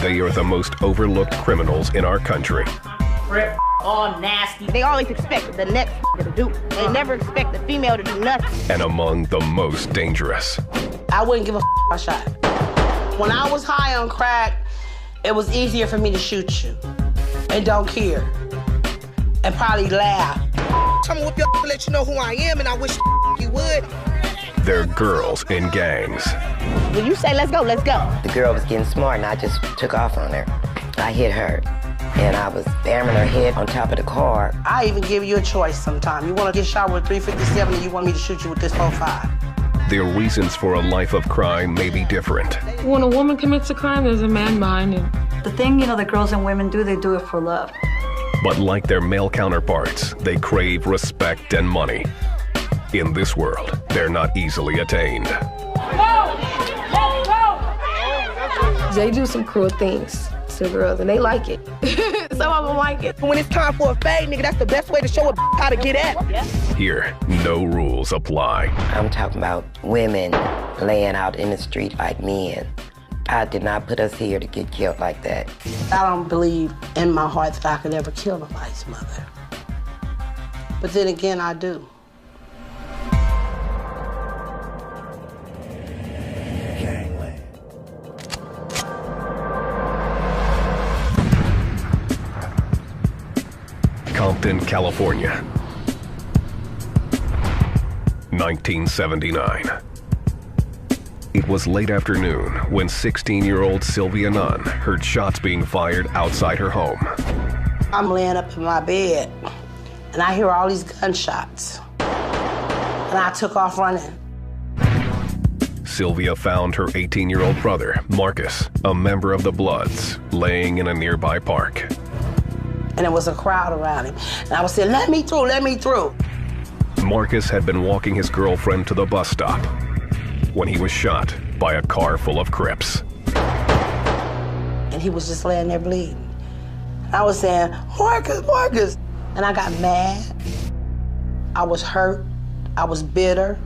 They are the most overlooked criminals in our country. All nasty. They always expect the next to do. They never expect the female to do nothing. And among the most dangerous. I wouldn't give a shot. When I was high on crack, it was easier for me to shoot you and don't care and probably laugh. I'm gonna whoop your to let you know who I am, and I wish you would. They're girls in gangs. When you say let's go, let's go. The girl was getting smart and I just took off on her. I hit her and I was bamming her head on top of the car. I even give you a choice sometime. You wanna get shot with 357 and you want me to shoot you with this 45. Their reasons for a life of crime may be different. When a woman commits a crime, there's a man behind it. The thing, that girls and women do, they do it for love. But like their male counterparts, they crave respect and money. In this world, they're not easily attained. They do some cruel things to girls, and they like it. Some of them like it. When it's time for a fade, nigga, that's the best way to show a how to get at. Here, no rules apply. I'm talking about women laying out in the street like men. I did not put us here to get killed like that. I don't believe in my heart that I could ever kill nobody's mother. But then again, I do. Compton, California, 1979. It was late afternoon when 16-year-old Sylvia Nunn heard shots being fired outside her home. I'm laying up in my bed, and I hear all these gunshots. And I took off running. Sylvia found her 18-year-old brother, Marcus, a member of the Bloods, laying in a nearby park. And there was a crowd around him. And I was saying, let me through, let me through. Marcus had been walking his girlfriend to the bus stop when he was shot by a car full of Crips. And he was just laying there bleeding. And I was saying, Marcus, Marcus. And I got mad. I was hurt. I was bitter.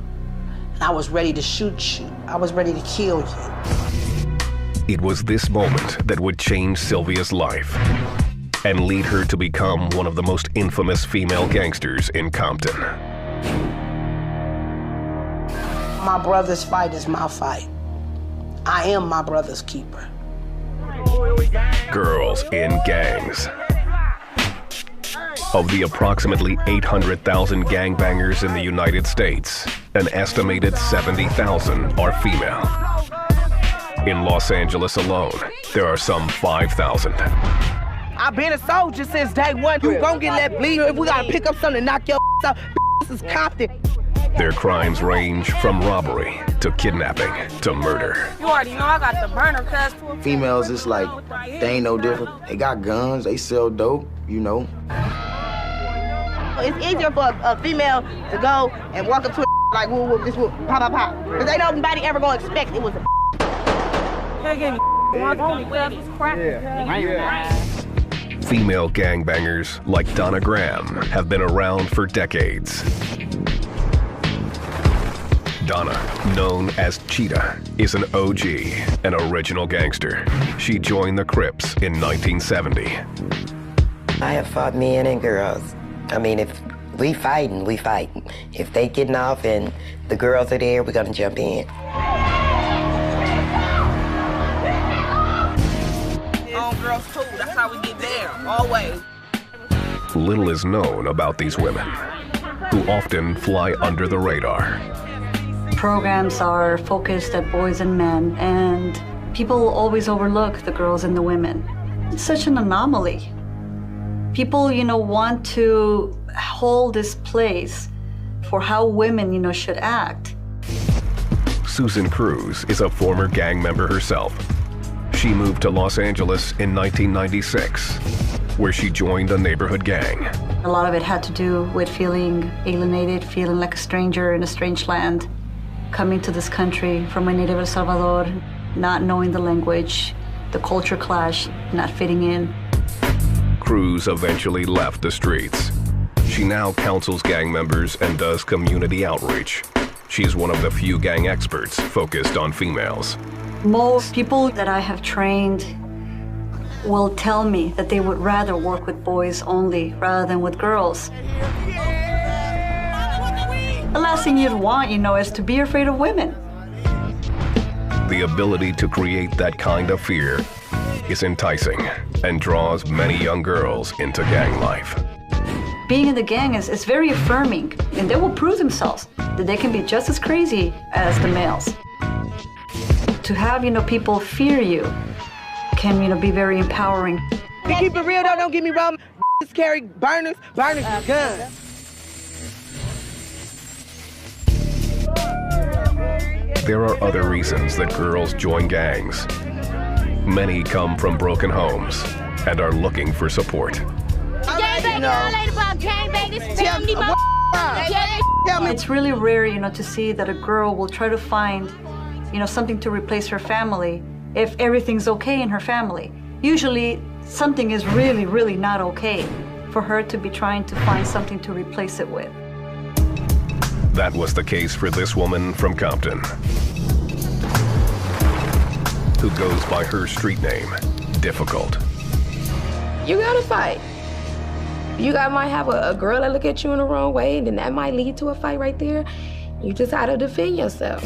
And I was ready to shoot you. I was ready to kill you. It was this moment that would change Sylvia's life and lead her to become one of the most infamous female gangsters in Compton. My brother's fight is my fight. I am my brother's keeper. Girls in gangs. Of the approximately 800,000 gangbangers in the United States, an estimated 70,000 are female. In Los Angeles alone, there are some 5,000. I've been a soldier since day one. You gon' get let bleed. If we gotta pick up something to knock your out, this is Compton. Their crimes range from robbery to kidnapping to murder. You already know I got the burner, cuz. Females, it's like, they ain't no different. They got guns, they sell dope, It's easier for a female to go and walk up to a like, whoop, whoop, this whoop, pop, pop, pop. Because ain't nobody ever gonna expect it was a Female gangbangers like Donna Graham have been around for decades. Donna, known as Cheetah, is an OG, an original gangster. She joined the Crips in 1970. I have fought men and girls. I mean, if we fighting, we fighting. If they getting off and the girls are there, we're gonna jump in. Girls too, that's how we get down, always. Little is known about these women, who often fly under the radar. Programs are focused at boys and men, and people always overlook the girls and the women. It's such an anomaly. People, want to hold this place for how women, should act. Susan Cruz is a former gang member herself. She moved to Los Angeles in 1996, where she joined a neighborhood gang. A lot of it had to do with feeling alienated, feeling like a stranger in a strange land, coming to this country from my native El Salvador, not knowing the language, the culture clash, not fitting in. Cruz eventually left the streets. She now counsels gang members and does community outreach. She's one of the few gang experts focused on females. Most people that I have trained will tell me that they would rather work with boys only rather than with girls. The last thing you'd want, is to be afraid of women. The ability to create that kind of fear is enticing and draws many young girls into gang life. Being in the gang is very affirming, and they will prove themselves that they can be just as crazy as the males. To have, people fear you can, be very empowering. To keep it real though, don't get me wrong, carry burners with guns. There are other reasons that girls join gangs. Many come from broken homes and are looking for support. It's really rare, to see that a girl will try to find, something to replace her family if everything's okay in her family. Usually, something is really, really not okay for her to be trying to find something to replace it with. That was the case for this woman from Compton, who goes by her street name, Difficult. You gotta fight. You might have a girl that look at you in the wrong way, and then that might lead to a fight right there. You just gotta defend yourself.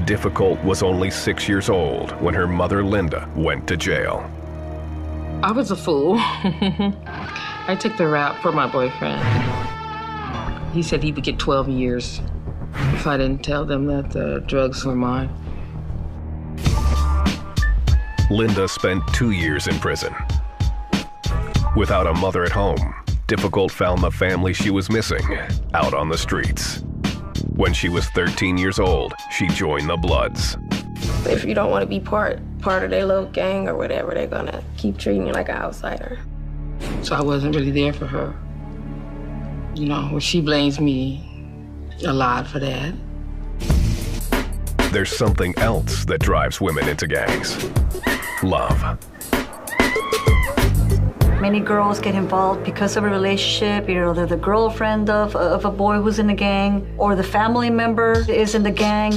Difficult was only 6 years old when her mother, Linda, went to jail. I was a fool. I took the rap for my boyfriend. He said he would get 12 years if I didn't tell them that the drugs were mine. Linda spent 2 years in prison. Without a mother at home, Difficult found the family she was missing out on the streets. When she was 13 years old, she joined the Bloods. If you don't want to be part of their little gang or whatever, they're gonna keep treating you like an outsider. So I wasn't really there for her. She blames me a lot for that. There's something else that drives women into gangs. Love. Many girls get involved because of a relationship. They're the girlfriend of a boy who's in a gang, or the family member is in the gang.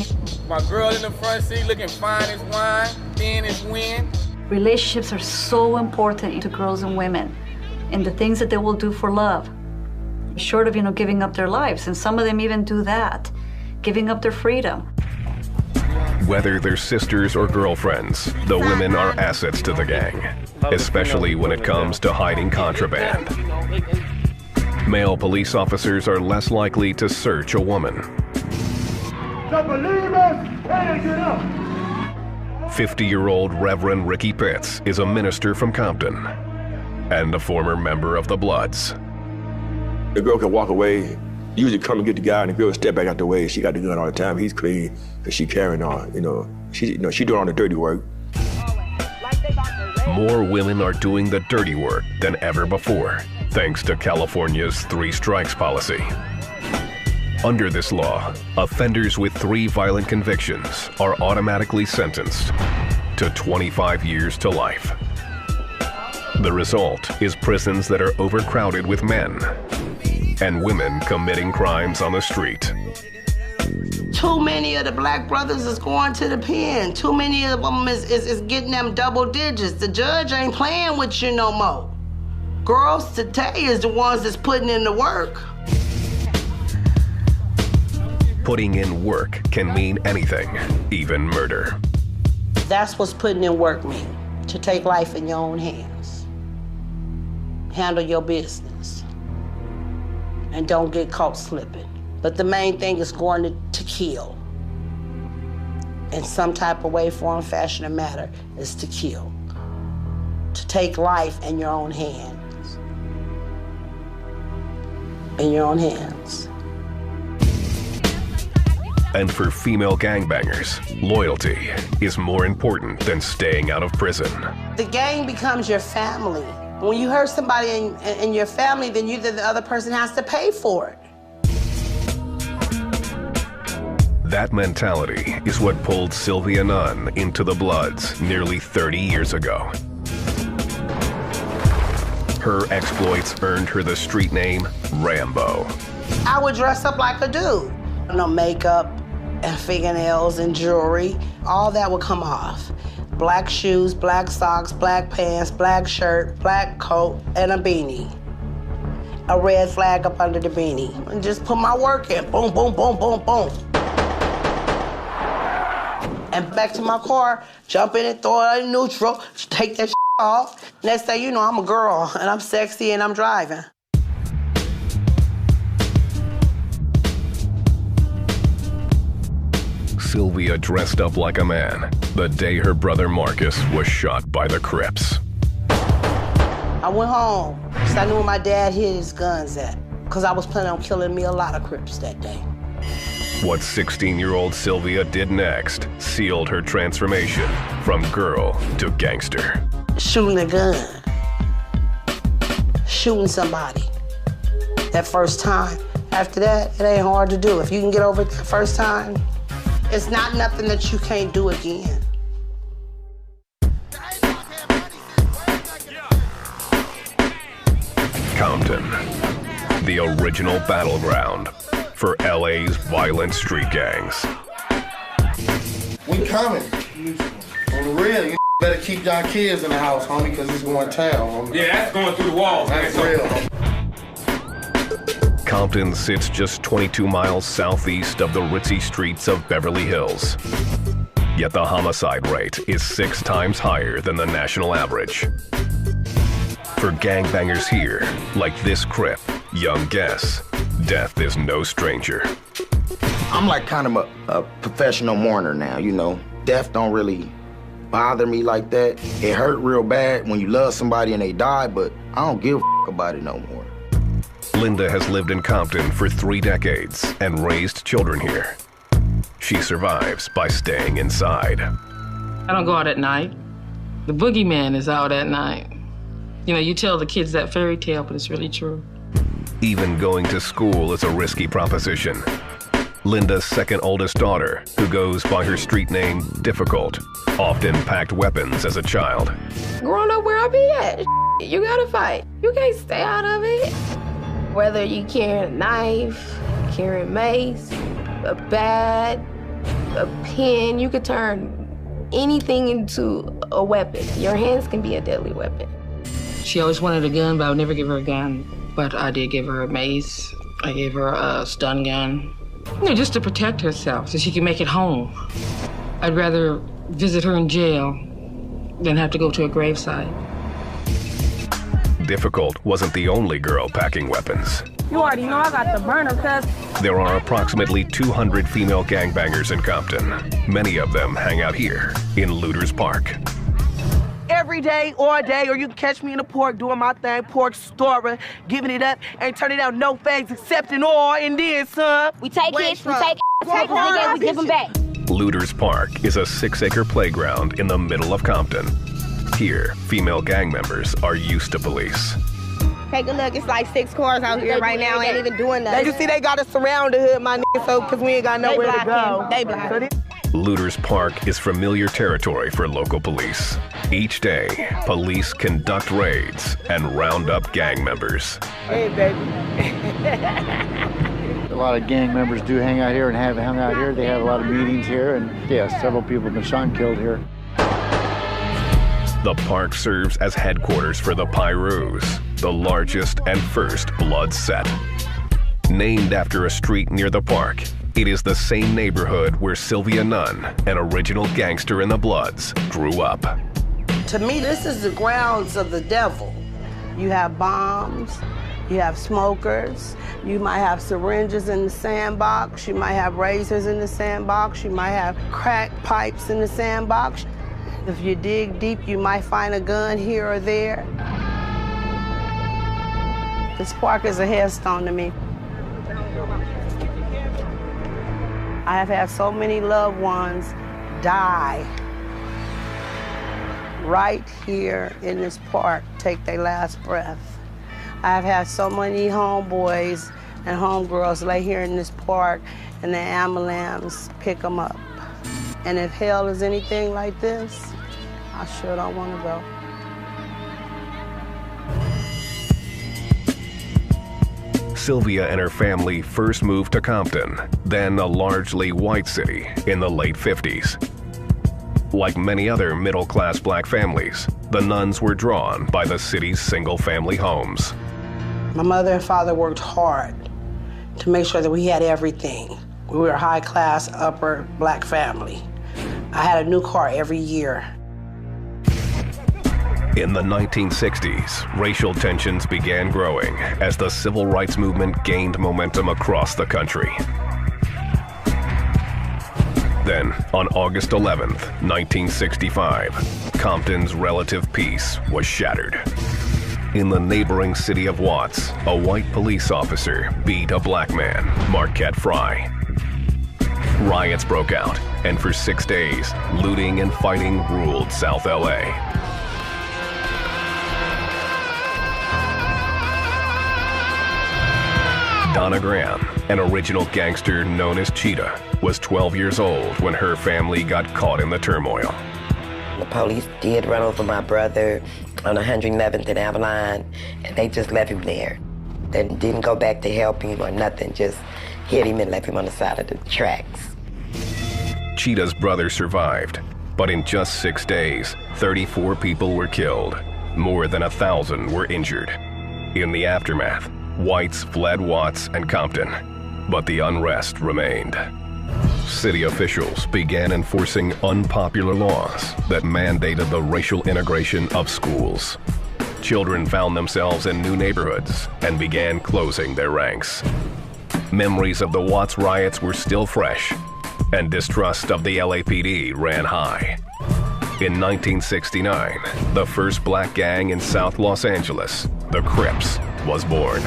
My girl in the front seat looking fine as wine, thin as wind. Relationships are so important to girls and women, and the things that they will do for love. Short of, giving up their lives, and some of them even do that, giving up their freedom. Whether they're sisters or girlfriends, the women are assets to the gang, especially when it comes to hiding contraband. Male police officers are less likely to search a woman. 50-year-old Reverend Ricky Pitts is a minister from Compton and a former member of the Bloods. The girl can walk away, usually come and get the guy, and the girl step back out the way. She got the gun all the time. He's clean because she carrying on. She doing all the dirty work. More women are doing the dirty work than ever before, thanks to California's 3 strikes policy. Under this law, offenders with 3 violent convictions are automatically sentenced to 25 years to life. The result is prisons that are overcrowded with men and women committing crimes on the street. Too many of the black brothers is going to the pen. Too many of them is getting them double digits. The judge ain't playing with you no more. Girls today is the ones that's putting in the work. Putting in work can mean anything, even murder. That's what's putting in work mean, to take life in your own hands. Handle your business. And don't get caught slipping. But the main thing is going to kill. In some type of way, form, fashion, or matter, is to kill. To take life in your own hands. In your own hands. And for female gangbangers, loyalty is more important than staying out of prison. The gang becomes your family. When you hurt somebody in your family, then the other person has to pay for it. That mentality is what pulled Sylvia Nunn into the Bloods nearly 30 years ago. Her exploits earned her the street name Rambo. I would dress up like a dude. No makeup and fingernails and jewelry, all that would come off. black shoes, black socks, black pants, black shirt, black coat, and a beanie. A red flag up under the beanie. And just put my work in. Boom, boom, boom, boom, boom. And back to my car, jump in and throw it in neutral, take that off. Next thing you know, I'm a girl, and I'm sexy, and I'm driving. Sylvia dressed up like a man the day her brother Marcus was shot by the Crips. I went home, because I knew where my dad hid his guns at, because I was planning on killing me a lot of Crips that day. What 16-year-old Sylvia did next sealed her transformation from girl to gangster. Shooting a gun. Shooting somebody. That first time. After that, it ain't hard to do. If you can get over it the first time, it's not nothing that you can't do again. Compton, the original battleground for LA's violent street gangs. We coming. On the real, you better keep y'all kids in the house, homie, because it's going to town, homie. Yeah, that's going through the walls. That's real. Compton sits just 22 miles southeast of the ritzy streets of Beverly Hills. Yet the homicide rate is 6 times higher than the national average. For gangbangers here, like this Crip, Young Guess, death is no stranger. I'm like kind of a professional mourner now, you know. Death don't really bother me like that. It hurt real bad when you love somebody and they die, but I don't give a about it no more. Linda has lived in Compton for 3 decades and raised children here. She survives by staying inside. I don't go out at night. The boogeyman is out at night. You know, you tell the kids that fairy tale, but it's really true. Even going to school is a risky proposition. Linda's second oldest daughter, who goes by her street name Difficult, often packed weapons as a child. Growing up where I be at, you gotta fight. You can't stay out of it. Whether you carry a knife, carry a mace, a bat, a pen, you could turn anything into a weapon. Your hands can be a deadly weapon. She always wanted a gun, but I would never give her a gun. But I did give her a mace. I gave her a stun gun. You know, just to protect herself so she could make it home. I'd rather visit her in jail than have to go to a gravesite. Difficult wasn't the only girl packing weapons. You already know I got the burner, cuz. There are approximately 200 female gangbangers in Compton. Many of them hang out here in Looters Park. Every day, all day, or you can catch me in the park doing my thing, pork story, giving it up, ain't turning out no fags except in all, and then, son. We take hits, we take niggas, we give them back. Looters Park is a 6-acre playground in the middle of Compton. Here, female gang members are used to police. Take a look, it's like 6 cars out here right now, ain't even doing nothing. They can see they got us surround the hood, my nigga, so, cause we ain't got nowhere to go. They block. Looters Park is familiar territory for local police. Each day, police conduct raids and round up gang members. Hey, baby. A lot of gang members do hang out here and have hung out here. They have a lot of meetings here, and yeah, several people have been shot and killed here. The park serves as headquarters for the Pyrus, the largest and first blood set. Named after a street near the park, it is the same neighborhood where Sylvia Nunn, an original gangster in the Bloods, grew up. To me, this is the grounds of the devil. You have bombs, you have smokers, you might have syringes in the sandbox, you might have razors in the sandbox, you might have crack pipes in the sandbox. If you dig deep, you might find a gun here or there. This park is a headstone to me. I have had so many loved ones die right here in this park, take their last breath. I have had so many homeboys and homegirls lay here in this park and the ambulance pick them up. And if hell is anything like this, I sure don't want to go. Sylvia and her family first moved to Compton, then a largely white city, in the late 50s. Like many other middle-class black families, the nuns were drawn by the city's single-family homes. My mother and father worked hard to make sure that we had everything. We were a high-class, upper black family. I had a new car every year. In the 1960s, racial tensions began growing as the civil rights movement gained momentum across the country. Then, on August 11th, 1965, Compton's relative peace was shattered. In the neighboring city of Watts, a white police officer beat a black man, Marquette Frye. Riots broke out, and for 6 days, looting and fighting ruled South LA. Donna Graham, an original gangster known as Cheetah, was 12 years old when her family got caught in the turmoil. The police did run over my brother on 111th and Avalon, and they just left him there. They didn't go back to help him or nothing, just hit him and left him on the side of the tracks. Cheetah's brother survived, but in just 6 days, 34 people were killed. More than 1,000 were injured. In the aftermath, whites fled Watts and Compton, but the unrest remained. City officials began enforcing unpopular laws that mandated the racial integration of schools. Children found themselves in new neighborhoods and began closing their ranks. Memories of the Watts riots were still fresh, and distrust of the LAPD ran high. In 1969, the first black gang in South Los Angeles, the Crips, was born.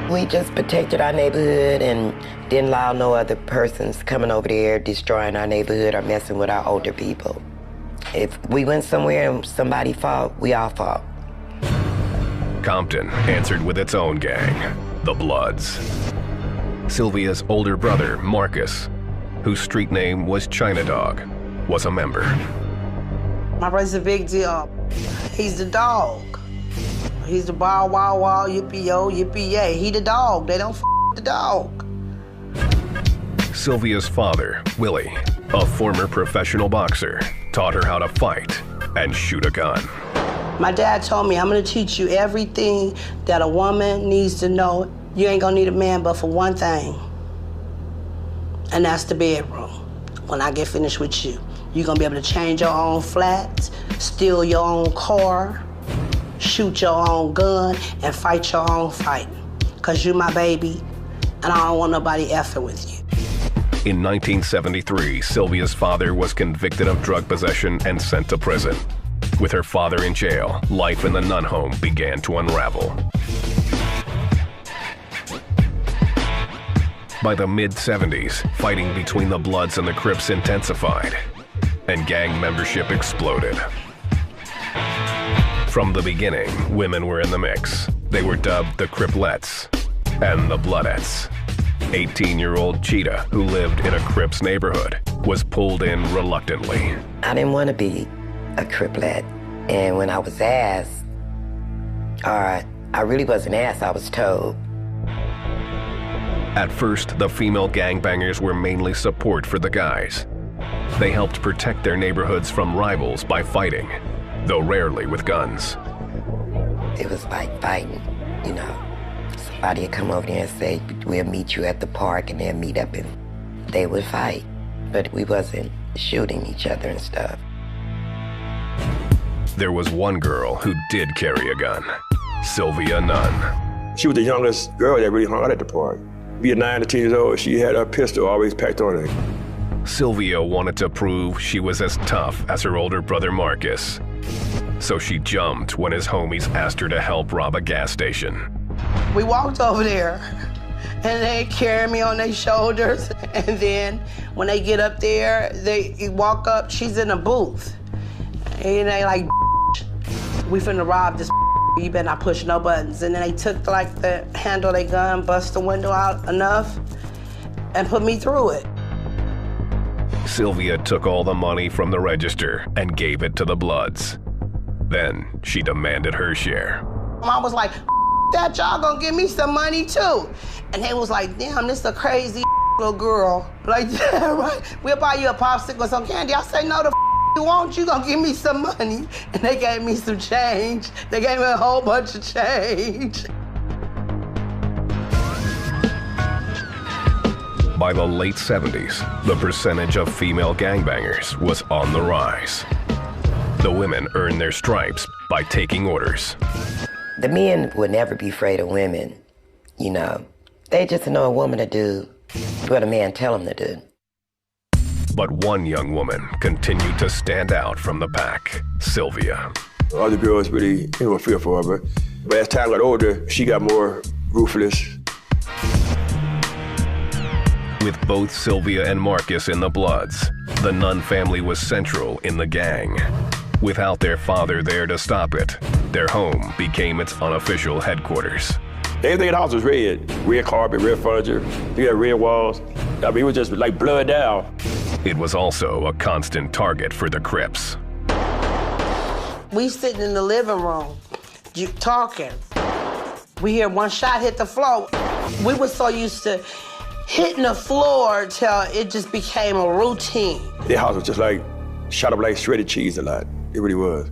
We just protected our neighborhood and didn't allow no other persons coming over there destroying our neighborhood or messing with our older people. If we went somewhere and somebody fought, we all fought. Compton answered with its own gang, the Bloods. Sylvia's older brother, Marcus, whose street name was China Dog, was a member. My brother's a big deal. He's the dog. He's the bow wow wow yippee-yo, yippee-yay. He the dog. They don't the dog. Sylvia's father, Willie, a former professional boxer, taught her how to fight and shoot a gun. My dad told me, I'm gonna teach you everything that a woman needs to know. You ain't gonna need a man but for one thing, and that's the bedroom. When I get finished with you, you're gonna be able to change your own flats, steal your own car, shoot your own gun, and fight your own fight. Cause you my baby, and I don't want nobody effing with you. In 1973, Sylvia's father was convicted of drug possession and sent to prison. With her father in jail, life in the nun home began to unravel. By the mid-70s, fighting between the Bloods and the Crips intensified, and gang membership exploded. From the beginning, women were in the mix. They were dubbed the Criplets and the Bloodettes. 18-year-old Cheetah, who lived in a Crips neighborhood, was pulled in reluctantly. I didn't want to be a Criplet, and when I was asked, or I really wasn't asked, I was told. At first, the female gangbangers were mainly support for the guys. They helped protect their neighborhoods from rivals by fighting, though rarely with guns. It was like fighting, you know. Somebody would come over there and say, we'll meet you at the park, and they'll meet up and they would fight. But we wasn't shooting each other and stuff. There was one girl who did carry a gun, Sylvia Nunn. She was the youngest girl that really hung out at the park. Being 9 to 10 years old, she had a pistol always packed on her. Sylvia wanted to prove she was as tough as her older brother Marcus. So she jumped when his homies asked her to help rob a gas station. We walked over there, and they carry me on their shoulders. And then when they get up there, they walk up, she's in a booth. And they like, we finna rob this, you better not push no buttons. And then they took like the handle of their gun, bust the window out enough, and put me through it. Sylvia took all the money from the register and gave it to the Bloods. Then she demanded her share. Mom was like, that y'all gonna give me some money too. And they was like, damn, this a crazy little girl. Like, yeah, right? We'll buy you a popsicle or some candy. I say, no, the you want? You gonna give me some money? And they gave me some change. They gave me a whole bunch of change. By the late 70s, the percentage of female gangbangers was on the rise. The women earned their stripes by taking orders. The men would never be afraid of women, you know. They just know a woman to do what a man tell them to do. But one young woman continued to stand out from the pack, Sylvia. Other girls really, were fearful of her. But as time got older, she got more ruthless. With both Sylvia and Marcus in the Bloods, the Nunn family was central in the gang. Without their father there to stop it, their home became its unofficial headquarters. Everything in the house was red. Red carpet, red furniture. We had red walls. I mean, it was just like blood down. It was also a constant target for the Crips. We sitting in the living room, talking. We hear one shot hit the floor. We were so used to hitting the floor till it just became a routine. Their house was just like, shot up like shredded cheese a lot. It really was.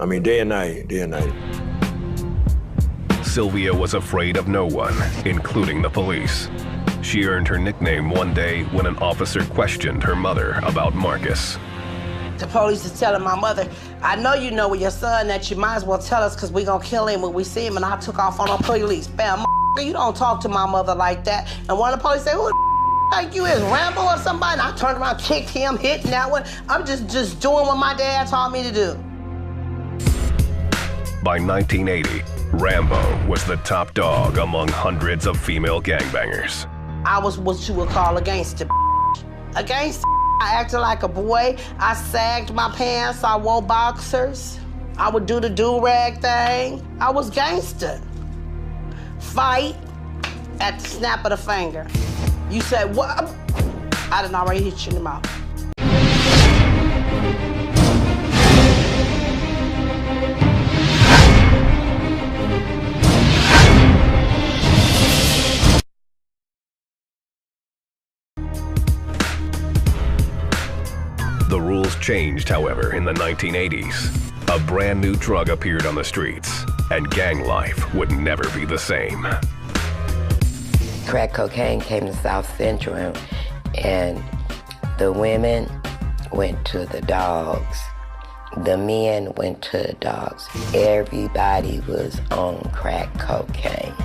I mean, day and night, day and night. Sylvia was afraid of no one, including the police. She earned her nickname one day when an officer questioned her mother about Marcus. The police is telling my mother, I know you know with your son that you might as well tell us because we gonna kill him when we see him, and I took off on the police. Bam, you don't talk to my mother like that. And one of the police said, who the think you is, Rambo or somebody? And I turned around, kicked him, hitting that one. I'm just doing what my dad taught me to do. By 1980, Rambo was the top dog among hundreds of female gangbangers. I was what you would call a gangster. A gangster. I acted like a boy. I sagged my pants. I wore boxers. I would do the do-rag thing. I was gangster. Fight at the snap of the finger. You said, what? I done already hit you in the mouth. The rules changed, however, in the 1980s. A brand new drug appeared on the streets, and gang life would never be the same. Crack cocaine came to South Central, and the women went to the dogs. The men went to the dogs. Everybody was on crack cocaine.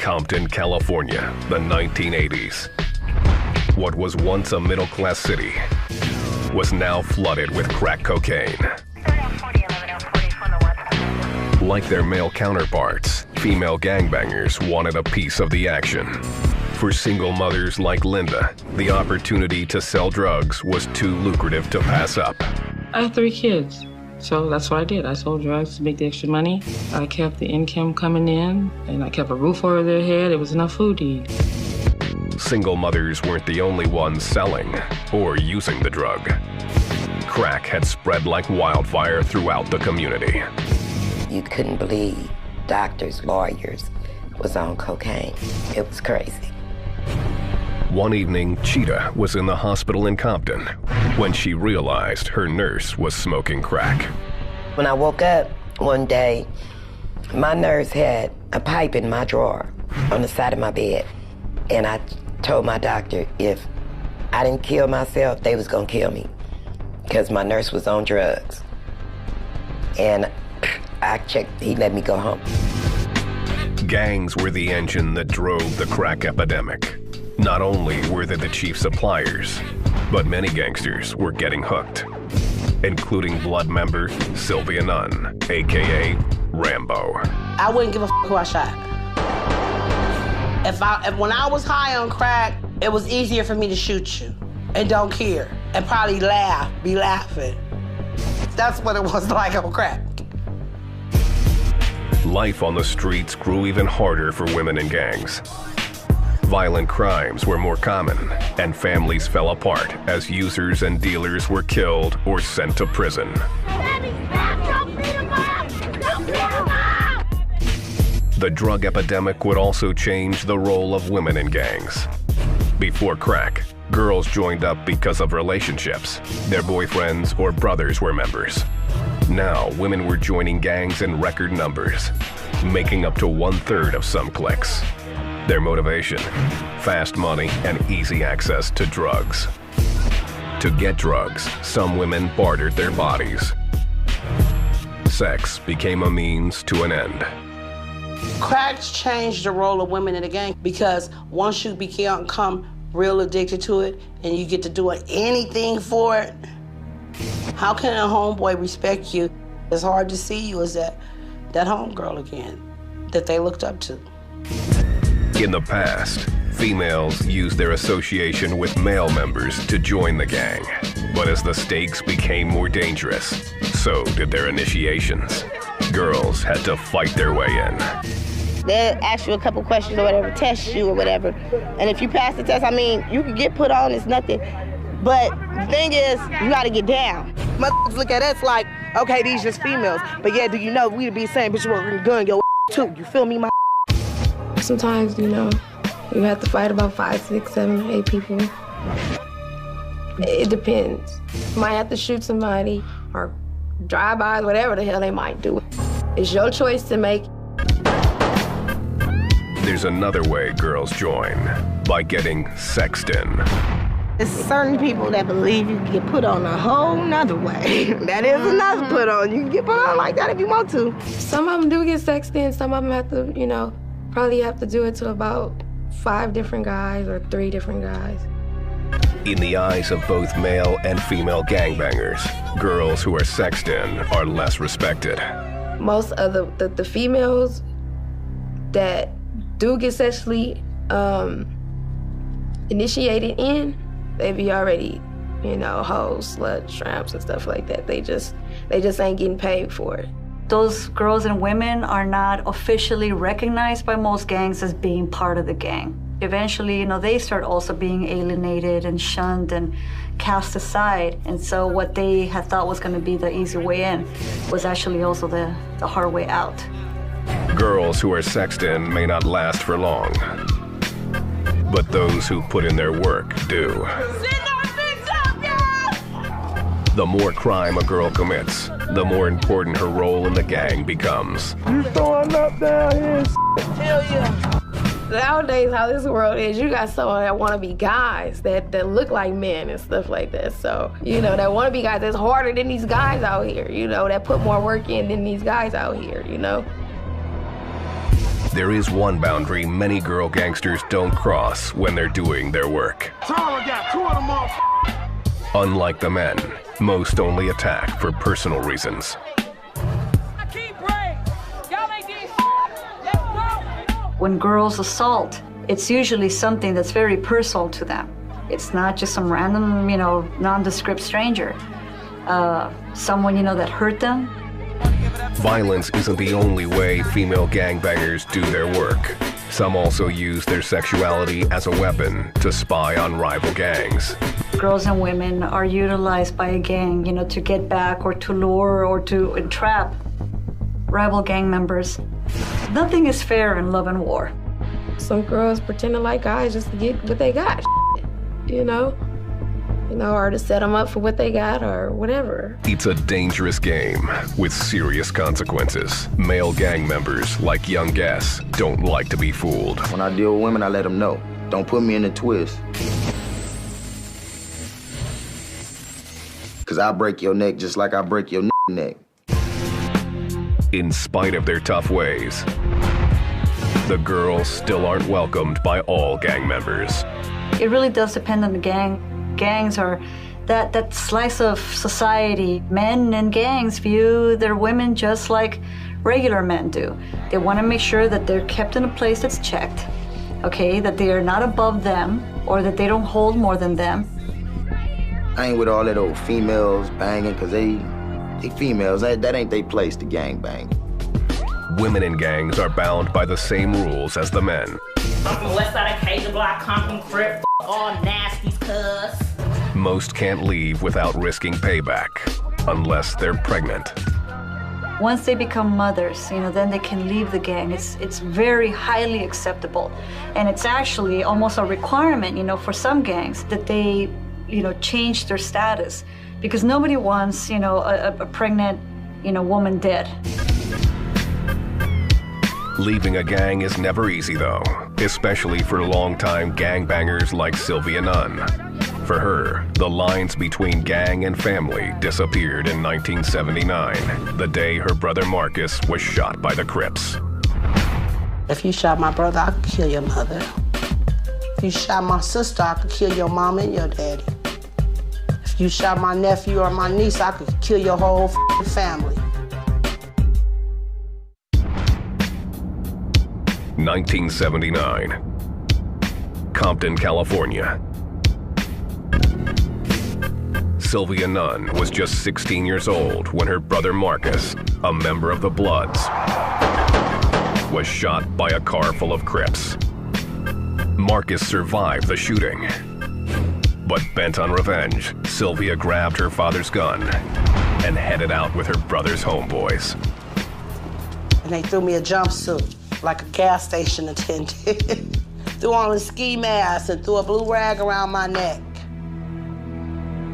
Compton, California, the 1980s. What was once a middle-class city was now flooded with crack cocaine. Like their male counterparts, female gangbangers wanted a piece of the action. For single mothers like Linda, the opportunity to sell drugs was too lucrative to pass up. I had 3 kids. So that's what I did. I sold drugs to make the extra money. I kept the income coming in, and I kept a roof over their head. It was enough food to eat. Single mothers weren't the only ones selling or using the drug. Crack had spread like wildfire throughout the community. You couldn't believe doctors, lawyers was on cocaine. It was crazy. One evening, Cheetah was in the hospital in Compton when she realized her nurse was smoking crack. When I woke up one day, my nurse had a pipe in my drawer on the side of my bed. And I told my doctor if I didn't kill myself, they was gonna kill me because my nurse was on drugs. And I checked, he let me go home. Gangs were the engine that drove the crack epidemic. Not only were they the chief suppliers, but many gangsters were getting hooked, including Blood member Sylvia Nunn, AKA Rambo. I wouldn't give a who I shot. When I was high on crack, it was easier for me to shoot you and don't care and probably be laughing. That's what it was like on crack. Life on the streets grew even harder for women in gangs. Violent crimes were more common, and families fell apart as users and dealers were killed or sent to prison. The drug epidemic would also change the role of women in gangs. Before crack, girls joined up because of relationships. Their boyfriends or brothers were members. Now, women were joining gangs in record numbers, making up to 1/3 of some cliques. Their motivation: fast money and easy access to drugs. To get drugs, some women bartered their bodies. Sex became a means to an end. Crack's changed the role of women in the gang because once you become real addicted to it and you get to doing anything for it, how can a homeboy respect you? It's hard to see you as that homegirl again that they looked up to. In the past, females used their association with male members to join the gang. But as the stakes became more dangerous, so did their initiations. Girls had to fight their way in. They'll ask you a couple questions or whatever, test you or whatever. And if you pass the test, I mean, you can get put on, it's nothing. But the thing is, you gotta get down. Motherfuckers look at us like, okay, these just females. But yeah, do you know we'd be saying, bitch, we're gonna gun your too. You feel me, my? Sometimes, you know, you have to fight about 5, 6, 7, 8 people. It depends. You might have to shoot somebody or drive-bys, whatever the hell they might do. It's your choice to make. There's another way girls join, by getting sexed in. There's certain people that believe you can get put on a whole nother way. That is another put on. You can get put on like that if you want to. Some of them do get sexed in. Some of them have to, you know, probably have to do it to about 5 different guys or 3 different guys. In the eyes of both male and female gangbangers, girls who are sexed in are less respected. Most of the females that do get sexually initiated in, they be already, you know, hoes, sluts, tramps, and stuff like that. They just ain't getting paid for it. Those girls and women are not officially recognized by most gangs as being part of the gang. Eventually, you know, they start also being alienated and shunned and cast aside. And so what they had thought was going to be the easy way in was actually also the hard way out. Girls who are sexed in may not last for long, but those who put in their work do. The more crime a girl commits, the more important her role in the gang becomes. You throwing up down here? Hell yeah. Nowadays, how this world is, you got someone that want to be guys that look like men and stuff like that. So, you know, that want to be guys that's harder than these guys out here, you know, that put more work in than these guys out here, you know. There is one boundary many girl gangsters don't cross when they're doing their work. Tyler got 2 of them off. Unlike the men, most only attack for personal reasons. When girls assault, it's usually something that's very personal to them. It's not just some random, you know, nondescript stranger. Someone, you know, that hurt them. Violence isn't the only way female gangbangers do their work. Some also use their sexuality as a weapon to spy on rival gangs. Girls and women are utilized by a gang, you know, to get back or to lure or to entrap rival gang members. Nothing is fair in love and war. Some girls pretend to like guys just to get what they got, you know, or to set them up for what they got or whatever. It's a dangerous game with serious consequences. Male gang members, like young Guess, don't like to be fooled. When I deal with women, I let them know. Don't put me in a twist. Because I'll break your neck just like I break your neck. In spite of their tough ways, the girls still aren't welcomed by all gang members. It really does depend on the gang. Gangs are that slice of society. Men and gangs view their women just like regular men do. They want to make sure that they're kept in a place that's checked, okay? That they are not above them or that they don't hold more than them. I ain't with all that old females banging, because they females, that ain't their place to gang bang. Women in gangs are bound by the same rules as the men. I'm from West Side Acacia Block, come from Crip, all nasties, cuz. Most can't leave without risking payback, unless they're pregnant. Once they become mothers, then they can leave the gang. It's very highly acceptable. And it's actually almost a requirement, for some gangs that they, change their status, because nobody wants, a pregnant, woman dead. Leaving a gang is never easy, though, especially for longtime gangbangers like Sylvia Nunn. For her, the lines between gang and family disappeared in 1979, the day her brother Marcus was shot by the Crips. If you shot my brother, I could kill your mother. If you shot my sister, I could kill your mom and your daddy. If you shot my nephew or my niece, I could kill your whole family. 1979, Compton, California. Sylvia Nunn was just 16 years old when her brother Marcus, a member of the Bloods, was shot by a car full of Crips. Marcus survived the shooting, but bent on revenge, Sylvia grabbed her father's gun and headed out with her brother's homeboys. And they threw me a jumpsuit, like a gas station attendant. Threw on a ski mask and threw a blue rag around my neck.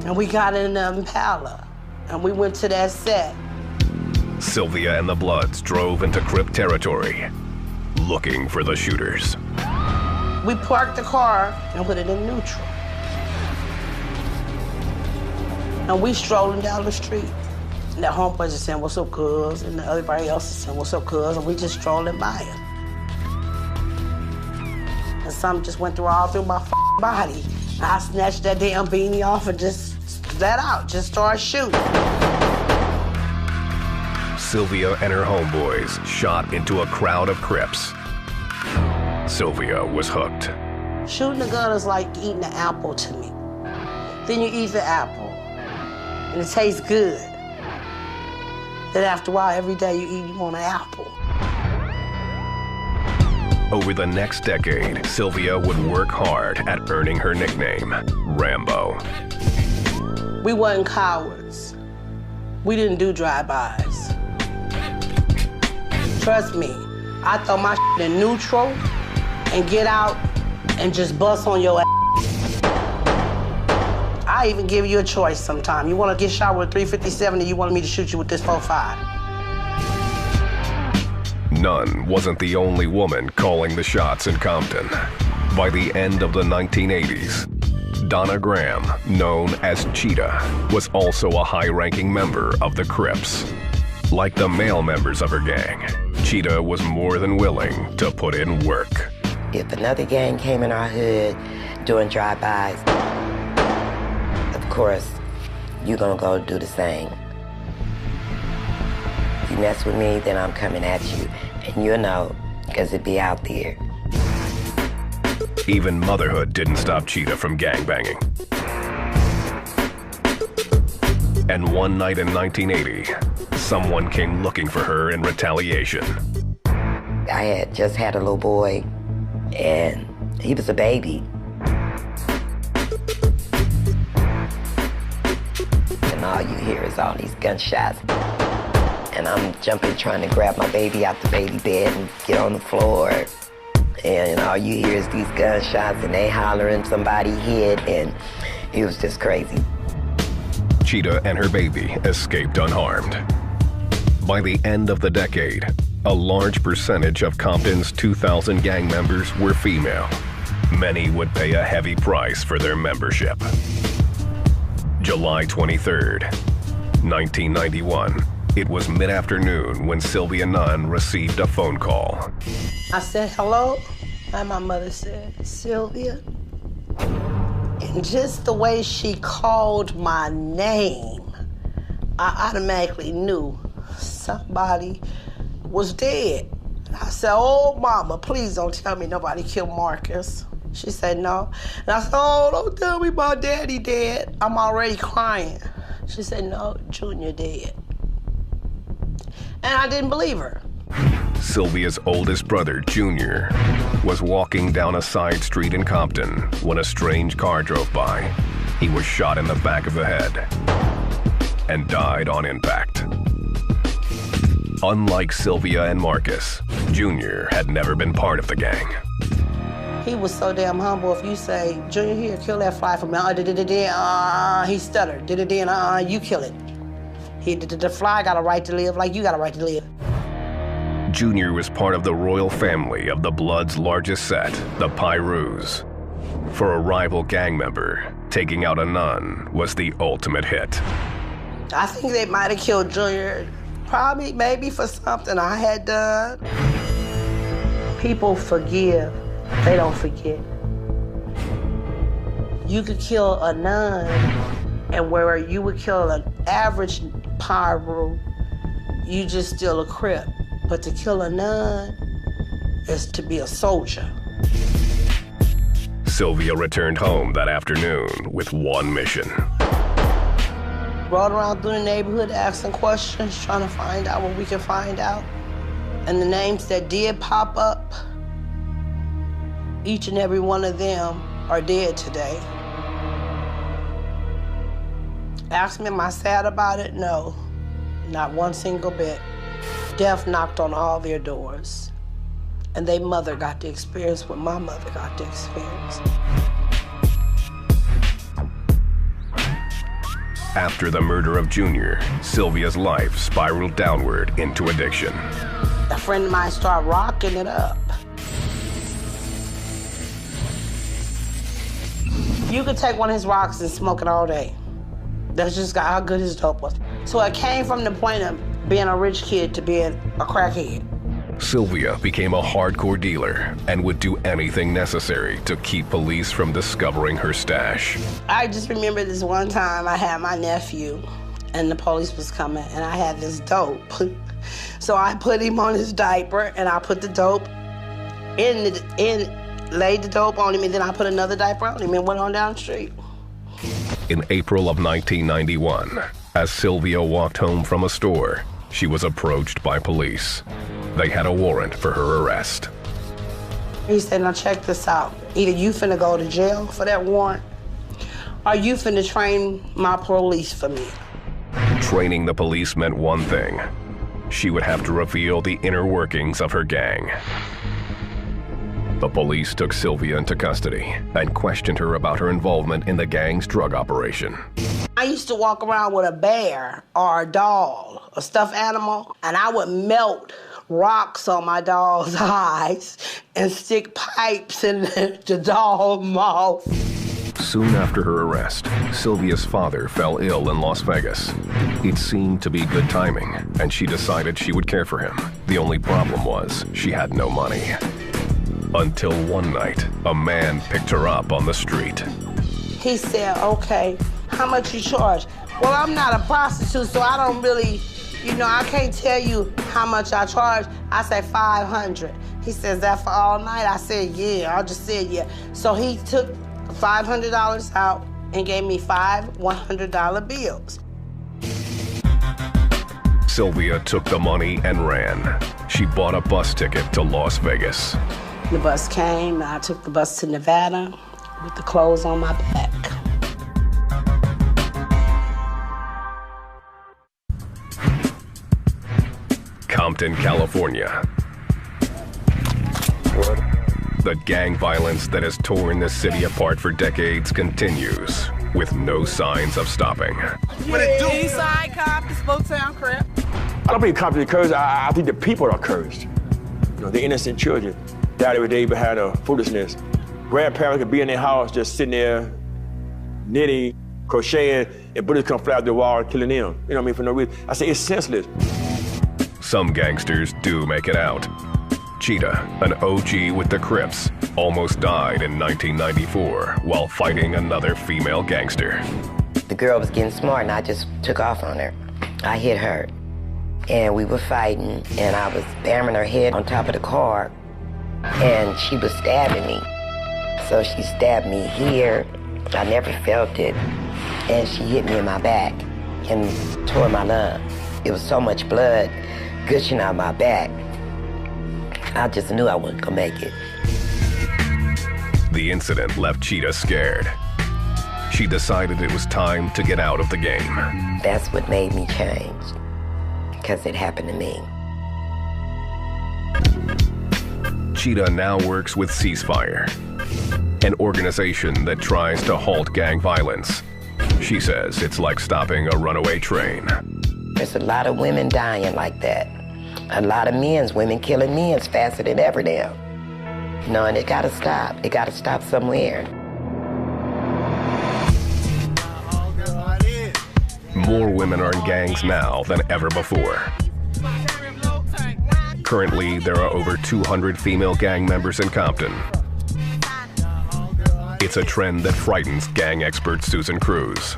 And we got in the Impala, and we went to that set. Sylvia and the Bloods drove into Crip territory, looking for the shooters. We parked the car and put it in neutral. And we strolling down the street. And the homeboys are saying, "What's up, cuz?" And everybody else is saying, "What's up, cuz?" And we just strolling by him. And something just went all through my body. I snatched that damn beanie off and just let out, just started shooting. Sylvia and her homeboys shot into a crowd of Crips. Sylvia was hooked. Shooting a gun is like eating an apple to me. Then you eat the apple, and it tastes good. Then after a while, every day you eat, you want an apple. Over the next decade, Sylvia would work hard at earning her nickname, Rambo. We wasn't cowards. We didn't do drive-bys. Trust me, I throw my shit in neutral and get out and just bust on your ass. I even give you a choice sometime. You want to get shot with a 357 or you want me to shoot you with this 45? Nunn wasn't the only woman calling the shots in Compton. By the end of the 1980s, Donna Graham, known as Cheetah, was also a high-ranking member of the Crips. Like the male members of her gang, Cheetah was more than willing to put in work. If another gang came in our hood doing drive-bys, of course, you're gonna go do the same. If you mess with me, then I'm coming at you. And you'll know, because it be out there. Even motherhood didn't stop Cheetah from gangbanging. And one night in 1980, someone came looking for her in retaliation. I had just had a little boy, and he was a baby. And all you hear is all these gunshots. And I'm jumping, trying to grab my baby out the baby bed and get on the floor. And all you hear is these gunshots, and they hollering, somebody hit, and it was just crazy. Cheetah and her baby escaped unharmed. By the end of the decade, a large percentage of Compton's 2,000 gang members were female. Many would pay a heavy price for their membership. July 23rd, 1991. It was mid-afternoon when Sylvia Nunn received a phone call. I said, "Hello?" And my mother said, "Sylvia." And just the way she called my name, I automatically knew somebody was dead. And I said, "Oh, Mama, please don't tell me nobody killed Marcus." She said, "No." And I said, "Oh, don't tell me my daddy dead. I'm already crying." She said, "No, Junior dead." And I didn't believe her. Sylvia's oldest brother, Junior, was walking down a side street in Compton when a strange car drove by. He was shot in the back of the head and died on impact. Unlike Sylvia and Marcus, Junior had never been part of the gang. He was so damn humble. If you say, Junior, here, kill that fly for me. He stuttered. You kill it. The fly got a right to live like you got a right to live. Junior was part of the royal family of the Blood's largest set, the Pyrus. For a rival gang member, taking out a nun was the ultimate hit. I think they might have killed Junior, probably, maybe for something I had done. People forgive, they don't forget. You could kill a nun, and where you would kill an average Pyru, you just steal a Crip. But to kill a nun is to be a soldier. Sylvia returned home that afternoon with one mission. Rode around through the neighborhood asking questions, trying to find out what we can find out. And the names that did pop up, each and every one of them are dead today. Ask me, am I sad about it? No, not one single bit. Death knocked on all their doors, and their mother got to experience what my mother got to experience. After the murder of Junior, Sylvia's life spiraled downward into addiction. A friend of mine started rocking it up. You could take one of his rocks and smoke it all day. That's just how good his dope was. So it came from the point of being a rich kid to being a crackhead. Sylvia became a hardcore dealer and would do anything necessary to keep police from discovering her stash. I just remember this one time I had my nephew and the police was coming and I had this dope. So I put him on his diaper and I put the dope laid the dope on him, and then I put another diaper on him and went on down the street. In April of 1991, as Sylvia walked home from a store, she was approached by police. They had a warrant for her arrest. He said, now check this out. Either you finna go to jail for that warrant, or you finna train my police for me. Training the police meant one thing. She would have to reveal the inner workings of her gang. The police took Sylvia into custody and questioned her about her involvement in the gang's drug operation. I used to walk around with a bear or a doll, a stuffed animal, and I would melt rocks on my doll's eyes and stick pipes in the doll's mouth. Soon after her arrest, Sylvia's father fell ill in Las Vegas. It seemed to be good timing, and she decided she would care for him. The only problem was she had no money. Until one night, a man picked her up on the street. He said, okay, how much you charge? Well, I'm not a prostitute, so I don't really, I can't tell you how much I charge. I said $500. He says, that for all night? I said, yeah. I just said, yeah. So he took $500 out and gave me 5 $100 bills. Sylvia took the money and ran. She bought a bus ticket to Las Vegas. The bus came, and I took the bus to Nevada with the clothes on my back. Compton, California. The gang violence that has torn the city apart for decades continues, with no signs of stopping. What it do? Eastside Compton, Spoketown Crip. I don't think Compton is cursed. I think the people are cursed. The innocent children died every day behind a foolishness. Grandparents could be in their house just sitting there knitting, crocheting, and bullets come fly out the wall and killing them. For no reason. I say it's senseless. Some gangsters do make it out. Cheetah, an OG with the Crips, almost died in 1994 while fighting another female gangster. The girl was getting smart and I just took off on her. I hit her and we were fighting and I was bamming her head on top of the car and she was stabbing me. So she stabbed me here. I never felt it. And she hit me in my back and tore my lung. It was so much blood gushing out my back. I just knew I wasn't gonna make it. The incident left Cheetah scared. She decided it was time to get out of the game. That's what made me change, because it happened to me. Cheetah now works with Ceasefire, an organization that tries to halt gang violence. She says it's like stopping a runaway train. There's a lot of women dying like that. A lot of women killing men's faster than ever now. You know, and it gotta stop. It gotta stop somewhere. More women are in gangs now than ever before. Currently, there are over 200 female gang members in Compton. It's a trend that frightens gang expert Susan Cruz.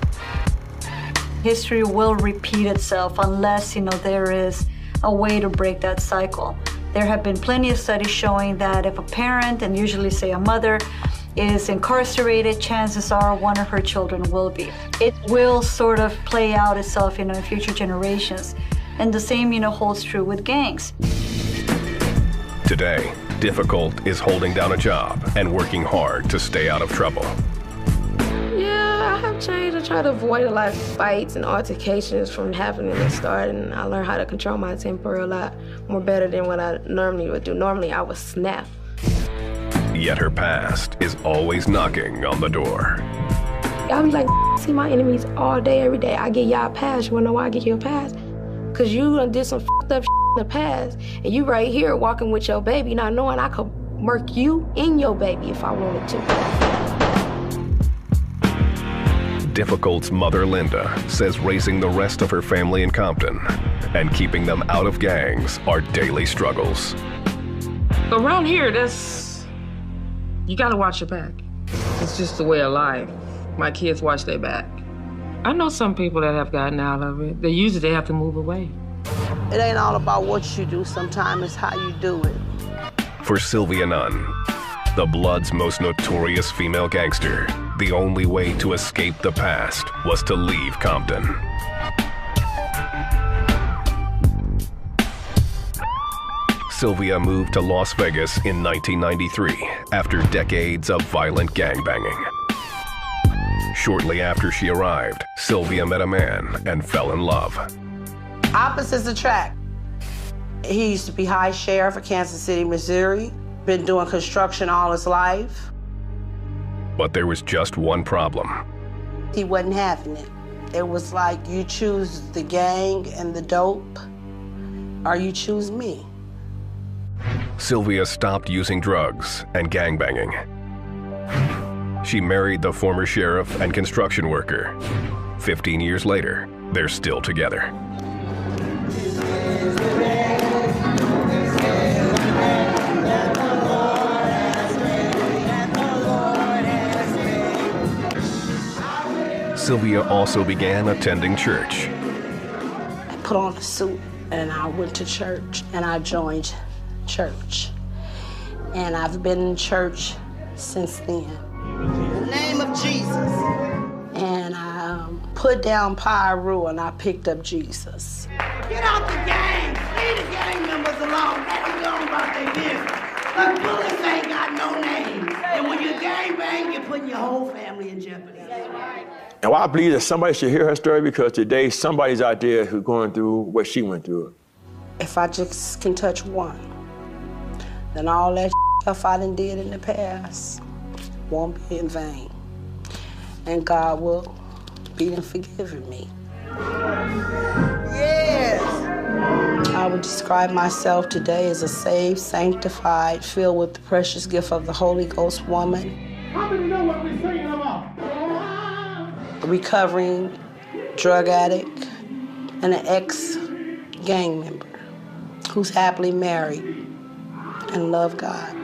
History will repeat itself unless, there is a way to break that cycle. There have been plenty of studies showing that if a parent, and usually say a mother, is incarcerated, chances are one of her children will be. It will sort of play out itself, in future generations. And the same, holds true with gangs. Today, difficult is holding down a job and working hard to stay out of trouble. Yeah, I have changed. I try to avoid a lot of fights and altercations from happening to start, and I learned how to control my temper a lot more better than what I normally would do. Normally, I would snap. Yet her past is always knocking on the door. Y'all be like, see my enemies all day, every day. I get y'all a pass. You wanna know why I get you a pass? Cause you done did some fucked up in the past, and you right here walking with your baby, not knowing I could murk you and your baby if I wanted to. Difficult's mother, Linda, says raising the rest of her family in Compton and keeping them out of gangs are daily struggles. Around here, you gotta watch your back. It's just the way of life. My kids watch their back. I know some people that have gotten out of it. They have to move away. It ain't all about what you do, sometimes it's how you do it. For Sylvia Nunn, the Blood's most notorious female gangster, the only way to escape the past was to leave Compton. Sylvia moved to Las Vegas in 1993 after decades of violent gangbanging. Shortly after she arrived, Sylvia met a man and fell in love. Opposites attract. He used to be high sheriff of Kansas City, Missouri. Been doing construction all his life. But there was just one problem. He wasn't having it. It was like, you choose the gang and the dope, or you choose me. Sylvia stopped using drugs and gangbanging. She married the former sheriff and construction worker. 15 years later, they're still together. Sylvia also began attending church. I put on a suit and I went to church and I joined church. And I've been in church since then. In the name of Jesus. And I put down Pyru and I picked up Jesus. Get out the gang. Leave the gang members alone. Let them go about their business. Look, bullets ain't got no name. And when you gang bang, you're putting your whole family in jeopardy. And why I believe that somebody should hear her story, because today somebody's out there who's going through what she went through. If I just can touch one, then all that stuff I done did in the past won't be in vain. And God will be in forgiving me. Yes! I would describe myself today as a saved, sanctified, filled with the precious gift of the Holy Ghost woman. How many know what we're singing about? A recovering drug addict and an ex-gang member who's happily married and love God.